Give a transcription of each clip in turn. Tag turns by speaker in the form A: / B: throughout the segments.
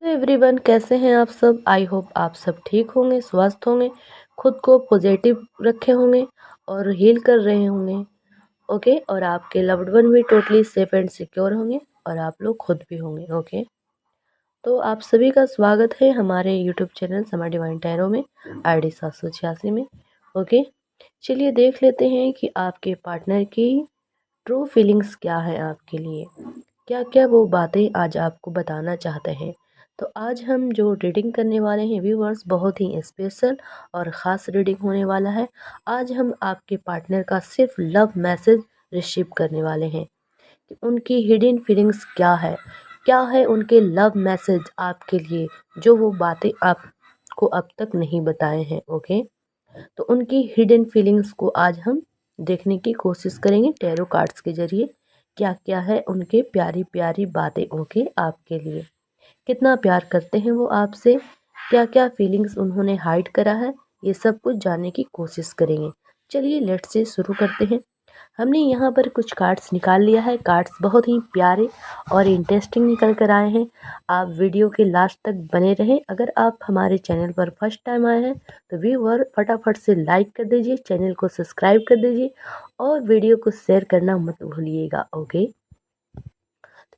A: Everyone, कैसे हैं आप सब। आई होप आप सब ठीक होंगे, स्वस्थ होंगे, खुद को पॉजिटिव रखे होंगे और हील कर रहे होंगे। ओके, और आपके लव्ड वन भी टोटली सेफ एंड सिक्योर होंगे और आप लोग खुद भी होंगे। ओके, तो आप सभी का स्वागत है हमारे यूट्यूब चैनल समा डिवाइन टैरो में, ID 786 में। ओके, चलिए देख लेते हैं कि आपके पार्टनर की ट्रू फीलिंग्स क्या है आपके लिए, क्या क्या वो बातें आज आपको बताना चाहते हैं। तो आज हम जो रीडिंग करने वाले हैं व्यूअर्स, बहुत ही स्पेशल और ख़ास रीडिंग होने वाला है। आज हम आपके पार्टनर का सिर्फ लव मैसेज रिसीव करने वाले हैं कि उनकी हिडन फीलिंग्स क्या है उनके लव मैसेज आपके लिए, जो वो बातें आपको अब तक नहीं बताए हैं। ओके, तो उनकी हिडन फीलिंग्स को आज हम देखने की कोशिश करेंगे टैरो कार्ड्स के जरिए। क्या क्या है उनके प्यारी प्यारी बातें ओके आपके लिए, कितना प्यार करते हैं वो आपसे, क्या क्या फीलिंग्स उन्होंने हाइड करा है, ये सब कुछ जानने की कोशिश करेंगे। चलिए लेट्स से शुरू करते हैं। हमने यहाँ पर कुछ कार्ड्स निकाल लिया है। कार्ड्स बहुत ही प्यारे और इंटरेस्टिंग निकल कर आए हैं। आप वीडियो के लास्ट तक बने रहें। अगर आप हमारे चैनल पर फर्स्ट टाइम आए हैं तो व्यूअर फटाफट से लाइक कर दीजिए, चैनल को सब्सक्राइब कर दीजिए और वीडियो को शेयर करना मत भूलिएगा। ओके,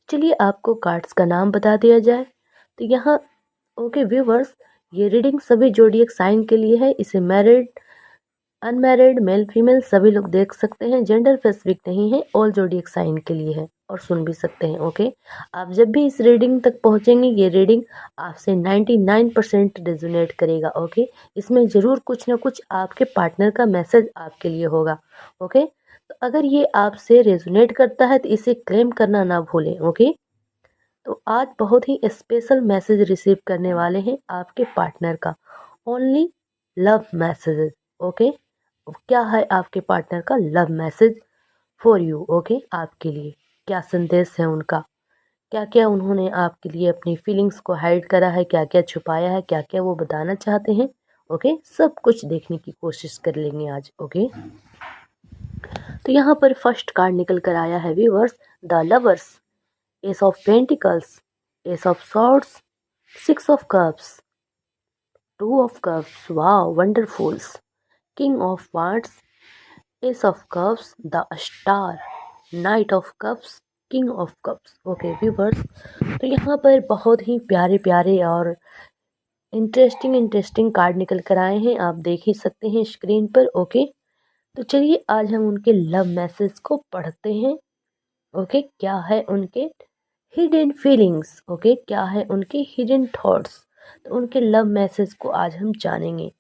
A: चलिए आपको कार्ड्स का नाम बता दिया जाए तो यहाँ ओके व्यूवर्स, ये रीडिंग सभी जोडिएक साइन के लिए है। इसे मैरिड अनमैरिड मेल फीमेल सभी लोग देख सकते हैं, जेंडर स्पेसिफिक नहीं है, ऑल जोडिएक साइन के लिए है और सुन भी सकते हैं। ओके, आप जब भी इस रीडिंग तक पहुंचेंगे ये रीडिंग आपसे 99% रेजोनेट करेगा। ओके, इसमें ज़रूर कुछ ना कुछ आपके पार्टनर का मैसेज आपके लिए होगा। ओके, तो अगर ये आपसे रेजोनेट करता है तो इसे क्लेम करना ना भूलें। ओके, तो आज बहुत ही स्पेशल मैसेज रिसीव करने वाले हैं आपके पार्टनर का, ओनली लव मैसेजेस। ओके, क्या है आपके पार्टनर का love message for you. Okay, आपके लिए क्या संदेश है उनका, क्या क्या उन्होंने आपके लिए अपनी फीलिंग्स को हाइड करा है, क्या क्या छुपाया है, क्या क्या वो बताना चाहते हैं। ओके, सब कुछ देखने की कोशिश कर लेंगे आज। ओके, तो यहाँ पर फर्स्ट कार्ड निकल कर आया है viewers, the lovers, ace of pentacles, ace of swords, six of cups, two of cups, wow wonderfuls, king of wands, ace of cups, the star, knight of cups, king of cups. Okay viewers, तो यहाँ पर बहुत ही प्यारे प्यारे और interesting card निकल कर आए हैं, आप देख ही सकते हैं स्क्रीन पर। ओके, तो चलिए आज हम उनके लव मैसेज को पढ़ते हैं। ओके, क्या है उनके हिडन फीलिंग्स, ओके क्या है उनके हिडन थॉट्स। तो उनके लव मैसेज को आज हम जानेंगे,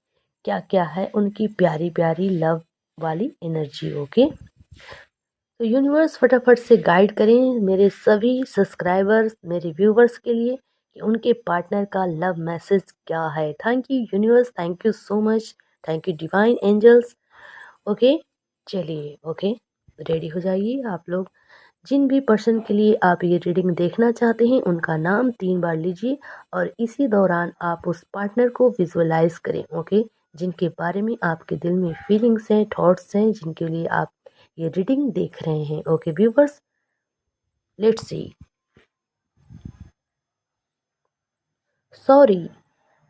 A: क्या क्या है उनकी प्यारी प्यारी लव वाली एनर्जी। ओके, तो यूनिवर्स फटाफट से गाइड करें मेरे सभी सब्सक्राइबर्स, मेरे व्यूवर्स के लिए कि उनके पार्टनर का लव मैसेज क्या है। Thank you universe, thank you so much, thank you divine angels. Okay, चलिए ओके रेडी हो जाइए आप लोग। जिन भी पर्सन के लिए आप ये रीडिंग देखना चाहते हैं उनका नाम 3 बार लीजिए और इसी दौरान आप उस पार्टनर को विजुअलाइज करें। ओके, जिनके बारे में आपके दिल में फीलिंग्स हैं, थॉट्स हैं, जिनके लिए आप ये रीडिंग देख रहे हैं। Okay viewers, let's see. Sorry,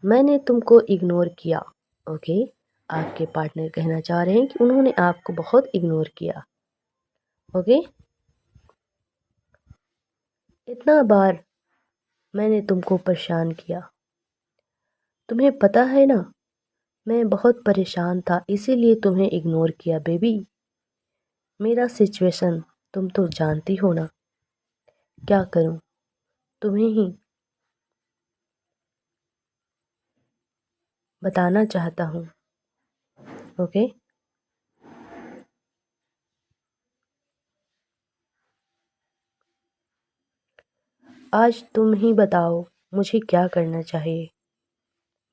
A: मैंने तुमको इग्नोर किया। ओके, आपके पार्टनर कहना चाह रहे हैं कि उन्होंने आपको बहुत इग्नोर किया। ओके, इतना बार मैंने तुमको परेशान किया, तुम्हें पता है ना मैं बहुत परेशान था इसीलिए तुम्हें इग्नोर किया। बेबी, मेरा सिचुएशन तुम तो जानती हो ना, क्या करूं, तुम्हें ही बताना चाहता हूं। ओके, आज तुम ही बताओ मुझे क्या करना चाहिए।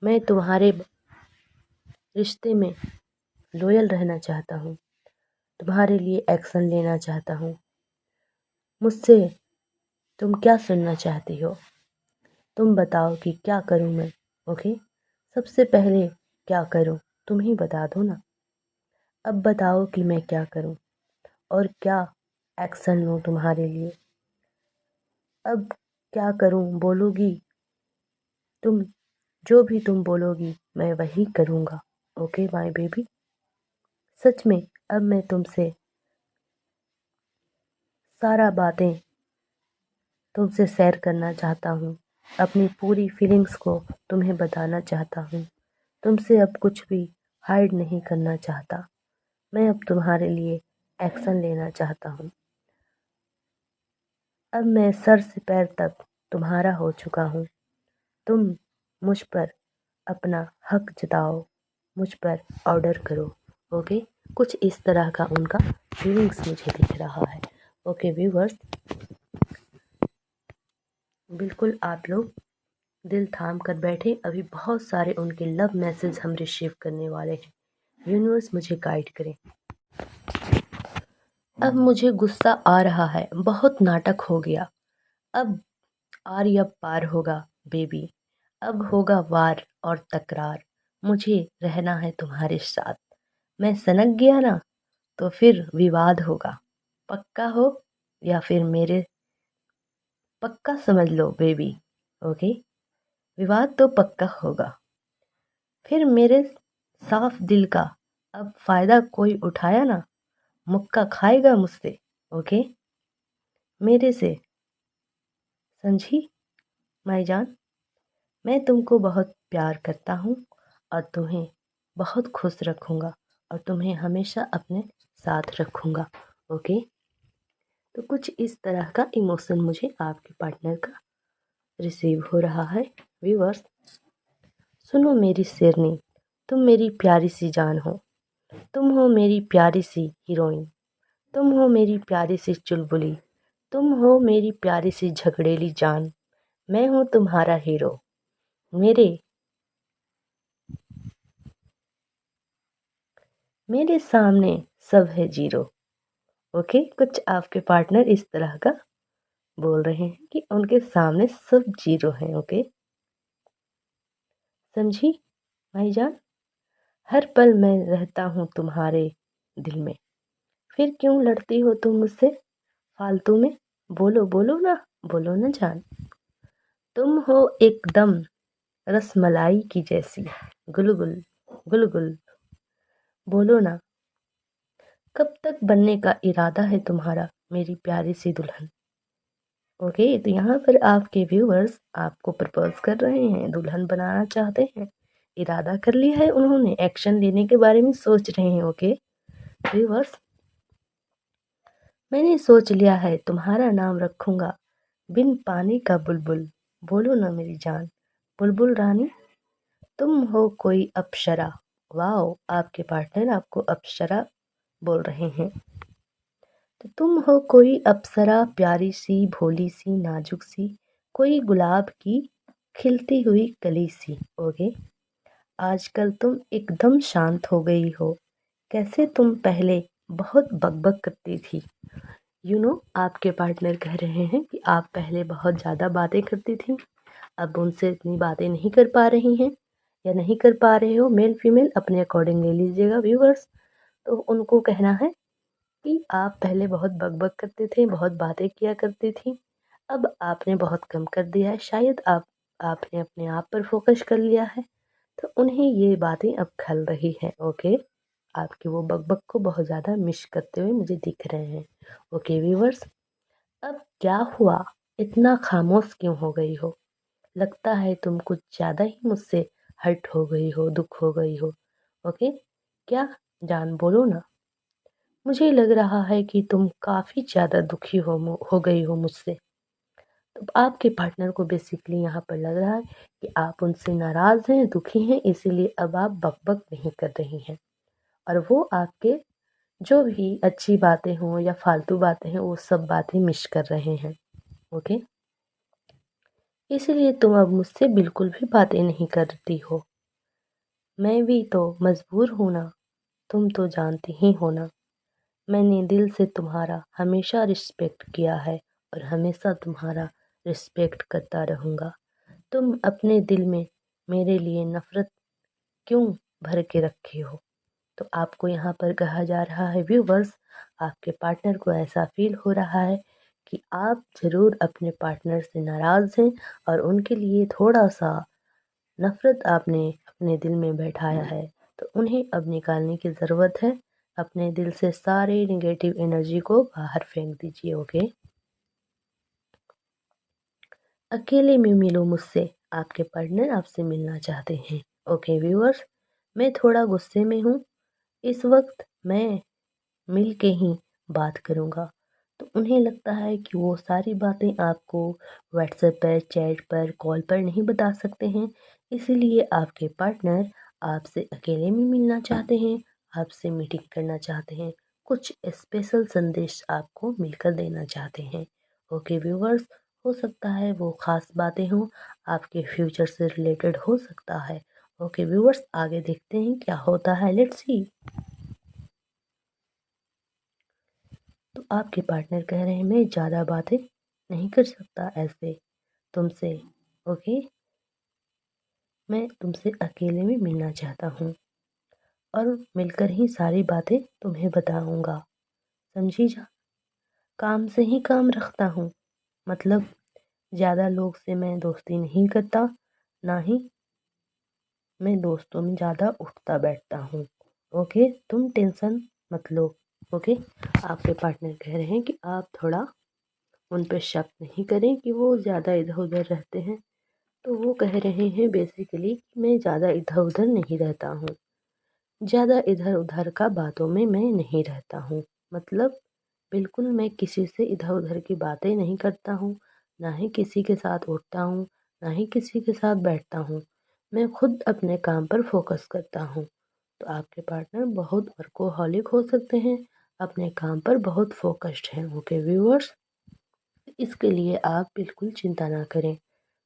A: मैं तुम्हारे रिश्ते में लॉयल रहना चाहता हूँ, तुम्हारे लिए एक्शन लेना चाहता हूँ। मुझसे तुम क्या सुनना चाहती हो, तुम बताओ कि क्या करूँ मैं। ओके, सबसे पहले क्या करूँ तुम ही बता दो ना। अब बताओ कि मैं क्या करूँ और क्या एक्शन लूँ तुम्हारे लिए। अब क्या करूँ बोलोगी तुम जो भी तुम बोलोगी मैं वही करूँगा। Okay my baby. सच में अब मैं तुमसे सारा बातें तुमसे शेयर करना चाहता हूँ। अपनी पूरी फीलिंग्स को तुम्हें बताना चाहता हूँ। तुमसे अब कुछ भी हाइड नहीं करना चाहता। मैं अब तुम्हारे लिए एक्शन लेना चाहता हूँ। अब मैं सर से पैर तक तुम्हारा हो चुका हूँ। तुम मुझ पर अपना हक जताओ, मुझ पर ऑर्डर करो। ओके, कुछ इस तरह का उनका फीलिंग्स मुझे दिख रहा है। ओके व्यूवर्स, बिल्कुल आप लोग दिल थाम कर बैठे। अभी बहुत सारे उनके लव मैसेज हम रिसीव करने वाले हैं। यूनिवर्स मुझे गाइड करें। अब मुझे गुस्सा आ रहा है, बहुत नाटक हो गया। अब आर अब पार होगा बेबी। अब होगा वार और तकरार। मुझे रहना है तुम्हारे साथ। मैं सनक गया ना तो फिर विवाद होगा। पक्का हो या फिर मेरे पक्का समझ लो बेबी। ओके, विवाद तो पक्का होगा। फिर मेरे साफ दिल का अब फायदा कोई उठाया ना, मुक्का खाएगा मुझसे। ओके, मेरे से समझी माई जान। मैं तुमको बहुत प्यार करता हूँ और तुम्हें बहुत खुश रखूँगा और तुम्हें हमेशा अपने साथ रखूँगा। ओके, तो कुछ इस तरह का इमोशन मुझे आपके पार्टनर का रिसीव हो रहा है। व्यूअर्स सुनो मेरी शेरनी, तुम मेरी प्यारी सी जान हो। तुम हो मेरी प्यारी सी हीरोइन। तुम हो मेरी प्यारी सी चुलबुली। तुम हो मेरी प्यारी सी झगड़ेली जान। मैं हूँ तुम्हारा हीरो। मेरे मेरे सामने सब है जीरो। ओके, कुछ आपके पार्टनर इस तरह का बोल रहे हैं कि उनके सामने सब जीरो हैं। ओके, समझी भाईजान। हर पल मैं रहता हूँ तुम्हारे दिल में। फिर क्यों लड़ती हो तुम मुझसे फालतू में? बोलो बोलो ना, बोलो ना जान। तुम हो एकदम रसमलाई की जैसी, गुलगुल गुलगुल। बोलो ना, कब तक बनने का इरादा है तुम्हारा मेरी प्यारी सी दुल्हन? ओके, तो यहाँ पर आपके व्यूअर्स आपको प्रपोज कर रहे हैं, दुल्हन बनाना चाहते हैं। इरादा कर लिया है उन्होंने, एक्शन लेने के बारे में सोच रहे हैं। ओके व्यूअर्स, मैंने सोच लिया है तुम्हारा नाम रखूंगा बिन पानी का बुलबुल। बोलो ना मेरी जान, बुलबुल रानी। तुम हो कोई अप्सरा। वाओ, आपके पार्टनर आपको अप्सरा बोल रहे हैं। तो तुम हो कोई अप्सरा, प्यारी सी, भोली सी, नाजुक सी, कोई गुलाब की खिलती हुई कली सी। ओके, आजकल तुम एकदम शांत हो गई हो। कैसे तुम पहले बहुत बकबक करती थी। आपके पार्टनर कह रहे हैं कि आप पहले बहुत ज़्यादा बातें करती थी, अब उनसे इतनी बातें नहीं कर पा रही हैं या नहीं कर पा रहे हो। मेल फीमेल अपने अकॉर्डिंग ले लीजिएगा व्यूवर्स। तो उनको कहना है कि आप पहले बहुत बकबक करते थे, बहुत बातें किया करती थी, अब आपने बहुत कम कर दिया है। शायद आपने अपने आप पर फोकस कर लिया है, तो उन्हें ये बातें अब खल रही है। ओके, आपके वो बकबक को बहुत ज़्यादा मिस करते हुए मुझे दिख रहे हैं। ओके व्यूवर्स, अब क्या हुआ, इतना खामोश क्यों हो गई हो? लगता है तुम कुछ ज़्यादा ही मुझसे हर्ट हो गई हो, दुख हो गई हो। ओके, क्या जान बोलो ना। मुझे लग रहा है कि तुम काफ़ी ज़्यादा दुखी हो गई हो मुझसे। तो आपके पार्टनर को बेसिकली यहाँ पर लग रहा है कि आप उनसे नाराज़ हैं, दुखी हैं, इसीलिए अब आप बकबक नहीं कर रही हैं और वो आपके जो भी अच्छी बातें हों या फालतू बातें हैं वो सब बातें मिस कर रहे हैं। ओके, इसलिए तुम अब मुझसे बिल्कुल भी बातें नहीं करती हो। मैं भी तो मजबूर हूँ ना, तुम तो जानती ही हो ना। मैंने दिल से तुम्हारा हमेशा रिस्पेक्ट किया है और हमेशा तुम्हारा रिस्पेक्ट करता रहूँगा। तुम अपने दिल में मेरे लिए नफ़रत क्यों भर के रखे हो? तो आपको यहाँ पर कहा जा रहा है व्यूवर्स, आपके पार्टनर को ऐसा फील हो रहा है कि आप ज़रूर अपने पार्टनर से नाराज़ हैं और उनके लिए थोड़ा सा नफ़रत आपने अपने दिल में बैठाया है तो उन्हें अब निकालने की ज़रूरत है। अपने दिल से सारे नेगेटिव एनर्जी को बाहर फेंक दीजिए। ओके, अकेले में मिलो मुझसे, आपके पार्टनर आपसे मिलना चाहते हैं। ओके व्यूअर्स, मैं थोड़ा गुस्से में हूँ इस वक्त, मैं मिल के ही बात करूँगा। तो उन्हें लगता है कि वो सारी बातें आपको व्हाट्सएप पर, चैट पर, कॉल पर नहीं बता सकते हैं, इसीलिए आपके पार्टनर आपसे अकेले में मिलना चाहते हैं, आपसे मीटिंग करना चाहते हैं, कुछ स्पेशल संदेश आपको मिलकर देना चाहते हैं। ओके व्यूवर्स, हो सकता है वो ख़ास बातें हों, आपके फ्यूचर से रिलेटेड हो सकता है। ओके व्यूवर्स, आगे देखते हैं क्या होता है, लेट्स सी। तो आपके पार्टनर कह रहे हैं मैं ज़्यादा बातें नहीं कर सकता ऐसे तुमसे। ओके, मैं तुमसे अकेले में मिलना चाहता हूँ और मिलकर ही सारी बातें तुम्हें बताऊँगा, समझी जा। काम से ही काम रखता हूँ, मतलब ज़्यादा लोग से मैं दोस्ती नहीं करता, ना ही मैं दोस्तों में ज़्यादा उठता बैठता हूँ। ओके, तुम टेंशन मत लो। ओके, आपके पार्टनर कह रहे हैं कि आप थोड़ा उन पे शक नहीं करें कि वो ज़्यादा इधर उधर रहते हैं। तो वो कह रहे हैं बेसिकली कि मैं ज़्यादा इधर उधर नहीं रहता हूँ, ज़्यादा इधर उधर का बातों में मैं नहीं रहता हूँ, मतलब बिल्कुल मैं किसी से इधर उधर की बातें नहीं करता हूँ, ना ही किसी के साथ उठता हूँ, ना ही किसी के साथ बैठता हूँ। मैं खुद अपने काम पर फोकस करता हूँ। तो आपके पार्टनर बहुत वर्कोहॉलिक हो सकते हैं, अपने काम पर बहुत फोकस्ड हैं। ओके व्यूअर्स, इसके लिए आप बिल्कुल चिंता ना करें,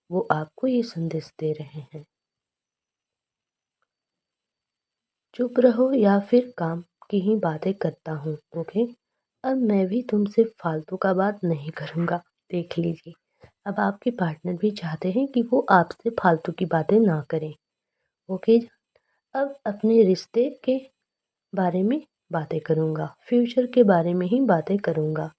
A: वो आपको ये संदेश दे रहे हैं। चुप रहो या फिर काम की ही बातें करता हूँ। ओके, अब मैं भी तुमसे फालतू का बात नहीं करूँगा। देख लीजिए, अब आपके पार्टनर भी चाहते हैं कि वो आपसे फालतू की बातें ना करें। ओके, अब अपने रिश्ते के बारे में बातें करूँगा, फ्यूचर के बारे में ही बातें करूँगा।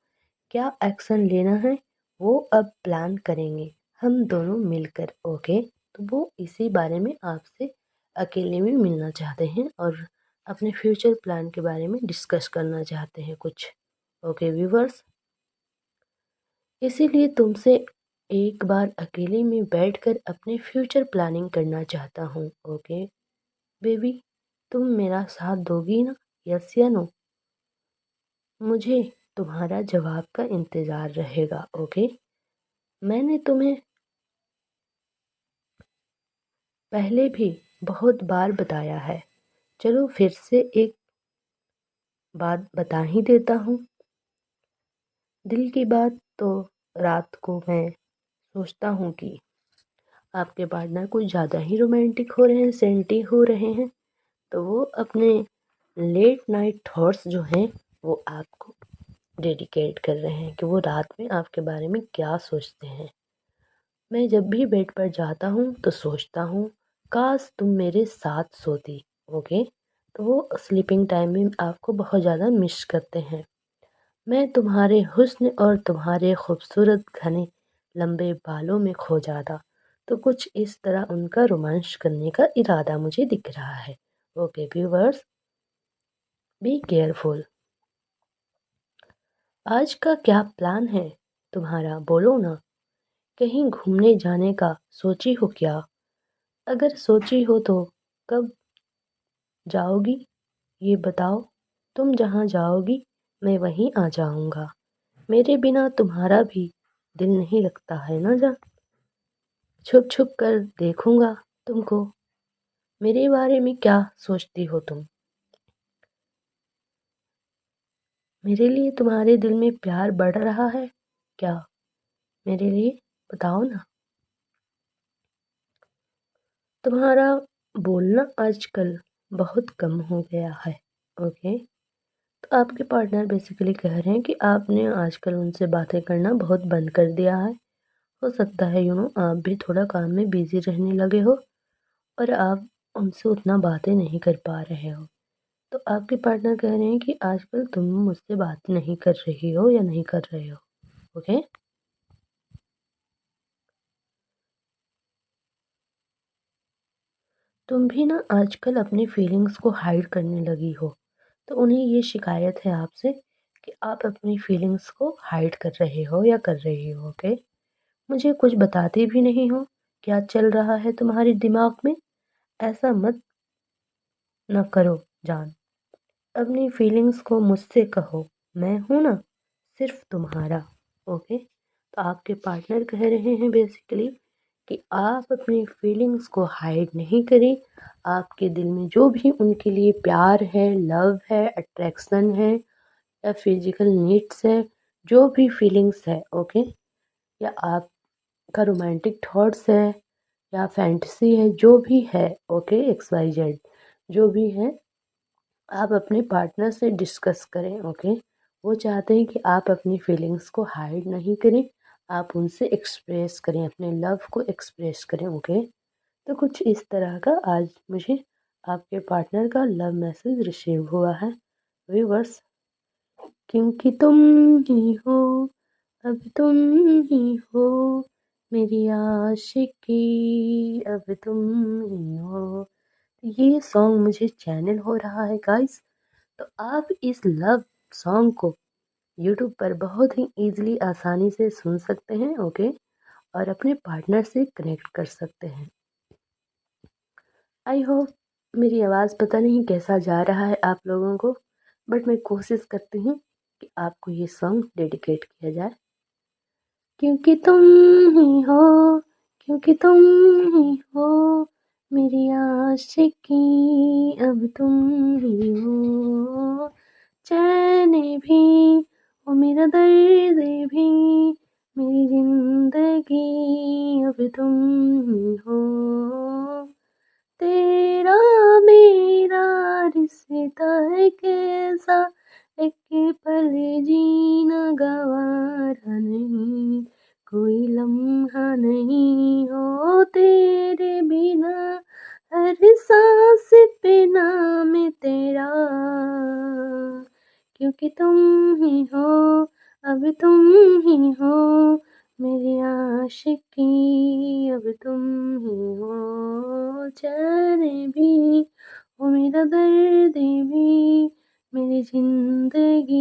A: क्या एक्शन लेना है वो अब प्लान करेंगे हम दोनों मिलकर। ओके, तो वो इसी बारे में आपसे अकेले में मिलना चाहते हैं और अपने फ्यूचर प्लान के बारे में डिस्कस करना चाहते हैं कुछ। ओके व्यूवर्स, इसीलिए तुमसे एक बार अकेले में बैठकर अपने फ्यूचर प्लानिंग करना चाहता हूँ। ओके बेबी, तुम मेरा साथ दोगी ना, यस या नो? मुझे तुम्हारा जवाब का इंतज़ार रहेगा। ओके, मैंने तुम्हें पहले भी बहुत बार बताया है, चलो फिर से एक बात बता ही देता हूँ। दिल की बात तो रात को मैं सोचता हूँ कि आपके पार्टनर कुछ ज़्यादा ही रोमांटिक हो रहे हैं, सेंटी हो रहे हैं, तो वो अपने लेट नाइट थॉट्स जो हैं वो आपको डेडिकेट कर रहे हैं कि वो रात में आपके बारे में क्या सोचते हैं। मैं जब भी बेड पर जाता हूँ तो सोचता हूँ काश तुम मेरे साथ सोती। ओके, तो वो स्लीपिंग टाइम में आपको बहुत ज़्यादा मिस करते हैं। मैं तुम्हारे हुस्न और तुम्हारे खूबसूरत घने लंबे बालों में खो जाता। तो कुछ इस तरह उनका रोमांस करने का इरादा मुझे दिख रहा है। Okay viewers, be careful. आज का क्या प्लान है तुम्हारा, बोलो ना। कहीं घूमने जाने का सोची हो क्या? अगर सोची हो तो कब जाओगी ये बताओ। तुम जहाँ जाओगी मैं वहीं आ जाऊँगा। मेरे बिना तुम्हारा भी दिल नहीं लगता है ना जा। छुप छुप कर देखूँगा तुमको। मेरे बारे में क्या सोचती हो तुम? मेरे लिए तुम्हारे दिल में प्यार बढ़ रहा है क्या? मेरे लिए बताओ ना। तुम्हारा बोलना आजकल बहुत कम हो गया है। ओके, तो आपके पार्टनर बेसिकली कह रहे हैं कि आपने आजकल उनसे बातें करना बहुत बंद कर दिया है। हो सकता है आप भी थोड़ा काम में बिजी रहने लगे हो और आप उनसे उतना बातें नहीं कर पा रहे हो। तो आपके पार्टनर कह रहे हैं कि आजकल तुम मुझसे बात नहीं कर रही हो या नहीं कर रहे हो। ओके, तुम भी ना आजकल अपनी फीलिंग्स को हाइड करने लगी हो। तो उन्हें ये शिकायत है आपसे कि आप अपनी फीलिंग्स को हाइड कर रहे हो या कर रही हो, ओके? मुझे कुछ बताते भी नहीं हो, क्या चल रहा है तुम्हारे दिमाग में? ऐसा मत न करो जान। अपनी फीलिंग्स को मुझसे कहो, मैं हूँ ना, सिर्फ तुम्हारा, ओके? तो आपके पार्टनर कह रहे हैं बेसिकली कि आप अपनी फीलिंग्स को हाइड नहीं करें। आपके दिल में जो भी उनके लिए प्यार है, लव है, अट्रैक्शन है या फिजिकल नीड्स है, जो भी फीलिंग्स है, ओके? या आपका रोमांटिक थॉट्स है या फैंटेसी है, जो भी है, ओके, एक्स वाई जेड, जो भी है, आप अपने पार्टनर से डिस्कस करें, ओके? वो चाहते हैं कि आप अपनी फीलिंग्स को हाइड नहीं करें, आप उनसे एक्सप्रेस करें, अपने लव को एक्सप्रेस करें, ओके? तो कुछ इस तरह का आज मुझे आपके पार्टनर का लव मैसेज रिसीव हुआ है व्यूअर्स। क्योंकि तुम ही हो, अब तुम ही हो, मेरी आशिकी अब तुम ही हो। ये सॉन्ग मुझे चैनल हो रहा है गाइस। तो आप इस लव सॉन्ग को यूट्यूब पर बहुत ही ईजिली आसानी से सुन सकते हैं, ओके? और अपने पार्टनर से कनेक्ट कर सकते हैं। आई होप मेरी आवाज़ पता नहीं कैसा जा रहा है आप लोगों को, बट मैं कोशिश करती हूँ कि आपको ये सॉन्ग डेडिकेट किया जाए। क्योंकि तुम ही हो, क्योंकि तुम ही हो, मेरी आशिकी अब तुम ही हो। चैन भी वो मेरा दर्द भी, मेरी जिंदगी अब तुम ही हो। तेरा मेरा रिश्ता है कैसा, एक पल जीना गवारा नहीं, कोई लम्हा नहीं हो तेरे बिना, हर सांस पे नाम तेरा। क्योंकि तुम ही हो, अब तुम ही हो, मेरी आशिकी अब तुम ही हो। चैन भी वो मेरा दर्द भी, मेरी जिंदगी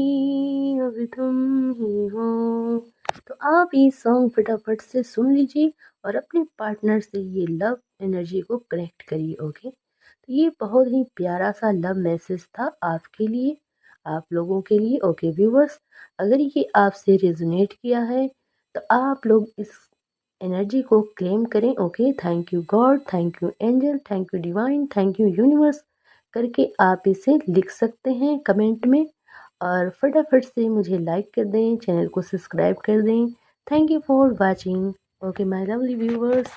A: अब तुम ही हो। तो आप ये सॉन्ग फटाफट से सुन लीजिए और अपने पार्टनर से ये लव एनर्जी को कनेक्ट करिए, ओके? तो ये बहुत ही प्यारा सा लव मैसेज था आपके लिए, आप लोगों के लिए, ओके व्यूवर्स? अगर ये आपसे रेजोनेट किया है तो आप लोग इस एनर्जी को क्लेम करें, okay? Thank you God, thank you angel, thank you divine, thank you universe करके आप इसे लिख सकते हैं कमेंट में। और फटाफट से मुझे लाइक कर दें, चैनल को सब्सक्राइब कर दें। Thank you for watching, okay my lovely viewers.